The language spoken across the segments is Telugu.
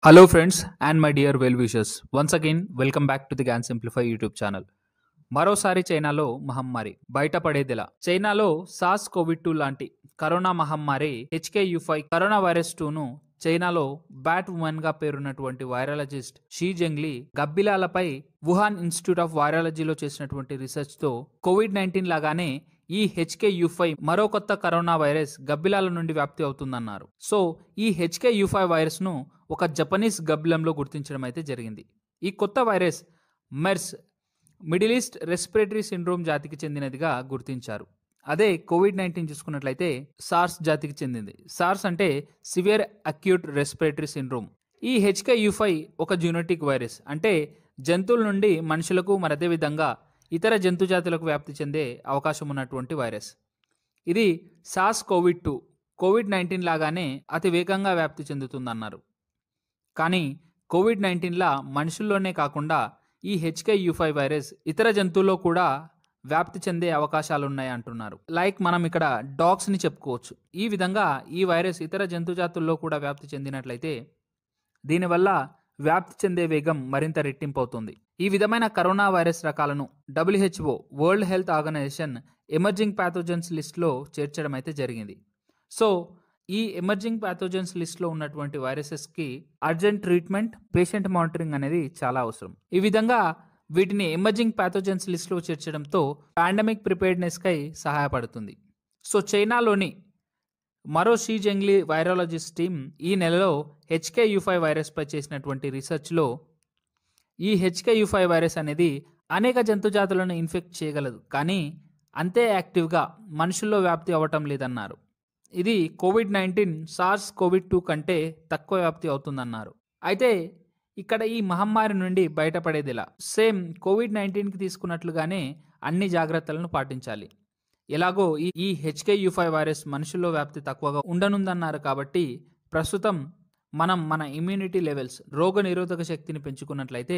Hello, friends, and my dear well wishers. Once again, welcome back to the GAN Simplify YouTube channel. మరోసారి చైనాలో మహమ్మారి బయటపడేదిలా. చైనాలో సాస్ కోవిడ్ 2 లాంటి కరోనా మహమ్మారి HKU5 కరోనా వైరస్ 2ను చైనాలో బ్యాట్ ఉమెన్ గా పేరున్నటువంటి వైరాలజిస్ట్ షీ జెంగ్లీ గబ్బిలాలపై వుహాన్ ఇన్స్టిట్యూట్ ఆఫ్ వైరాలజీలో చేసినటువంటి రీసెర్చ్ తో COVID-19 లాగానే ఈ HKU5 మరో కొత్త కరోనా వైరస్ గబ్బిలాల నుండి వ్యాప్తి అవుతుందన్నారు. సో ఈ HKU5 వైరస్ ను ఒక జపనీస్ గబ్బిలంలో గుర్తించడం అయితే జరిగింది. ఈ కొత్త virus MERS middle east respiratory syndrome జాతికి చెందినదిగా గుర్తించారు. అదే COVID-19 చూసుకున్నట్లయితే సార్స్ జాతికి చెందింది. సార్స్ అంటే సివియర్ అక్యూట్ రెస్పిరేటరీ సిండ్రోమ్. ఈ HKU5 ఒక జెనెటిక్ వైరస్, అంటే జంతువుల నుండి మనుషులకు మరి అదే విధంగా ఇతర జంతు జాతులకు వ్యాప్తి చెందే అవకాశం ఉన్నటువంటి వైరస్. ఇది సాస్ COVID-19 లాగానే అతి వేగంగా వ్యాప్తి చెందుతుందన్నారు. కానీ COVID-19లా మనుషుల్లోనే కాకుండా ఈ HKU5 వైరస్ ఇతర జంతువుల్లో కూడా వ్యాప్తి చెందే అవకాశాలు ఉన్నాయి అంటున్నారు. లైక్ మనం ఇక్కడ డాగ్స్ని చెప్పుకోవచ్చు. ఈ విధంగా ఈ వైరస్ ఇతర జంతు జాతుల్లో కూడా వ్యాప్తి చెందినట్లయితే దీనివల్ల వ్యాప్తి చెందే వేగం మరింత రెట్టింపు అవుతుంది. ఈ విధమైన కరోనా వైరస్ రకాలను WHO world health organization emerging pathogens లిస్ట్లో చేర్చడం అయితే జరిగింది. సో ఈ ఎమర్జింగ్ ప్యాథోజన్స్ లిస్ట్లో ఉన్నటువంటి వైరసెస్కి అర్జెంట్ ట్రీట్మెంట్, పేషెంట్ మానిటరింగ్ అనేది చాలా అవసరం. ఈ విధంగా వీటిని ఎమర్జింగ్ ప్యాథోజన్స్ లిస్ట్లో చేర్చడంతో పాండమిక్ ప్రిపేర్డ్నెస్కై సహాయపడుతుంది. సో చైనాలోని మరో షీ జెంగ్లీ వైరాలజిస్ట్ టీం ఈ నెలలో HKU5 వైరస్పై చేసినటువంటి రీసెర్చ్లో ఈ HKU5 వైరస్ అనేది అనేక జంతు జాతులను ఇన్ఫెక్ట్ చేయగలదు, కానీ అంతే యాక్టివ్గా మనుషుల్లో వ్యాప్తి అవ్వటం లేదన్నారు. ఇది COVID-19 సార్స్ కోవిడ్ 2 కంటే తక్కువ వ్యాప్తి అవుతుందన్నారు. అయితే ఇక్కడ ఈ మహమ్మారి నుండి బయటపడేదిలా సేమ్ COVID-19కి తీసుకున్నట్లుగానే అన్ని జాగ్రత్తలను పాటించాలి. ఎలాగో ఈ HKU5 వైరస్ మనుషుల్లో వ్యాప్తి తక్కువగా ఉండనుందన్నారు. కాబట్టి ప్రస్తుతం మనం మన ఇమ్యూనిటీ లెవెల్స్, రోగ నిరోధక శక్తిని పెంచుకున్నట్లయితే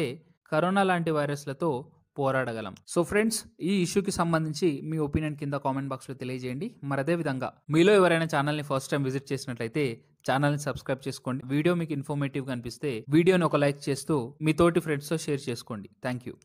కరోనా లాంటి వైరస్లతో పోరాడగలం. సో ఫ్రెండ్స్, ఈ ఇష్యూకి సంబంధించి మీ ఒపీనియన్ కింద కామెంట్ బాక్స్లో తెలియజేయండి. మరి అదే విధంగా మీలో ఎవరైనా ఛానల్ని ఫస్ట్ టైం విజిట్ చేసినట్లయితే ఛానల్ని సబ్స్క్రైబ్ చేసుకోండి. వీడియో మీకు ఇన్ఫర్మేటివ్గా అనిపిస్తే వీడియోని ఒక లైక్ చేస్తూ మీ తోటి ఫ్రెండ్స్తో షేర్ చేసుకోండి. Thank you.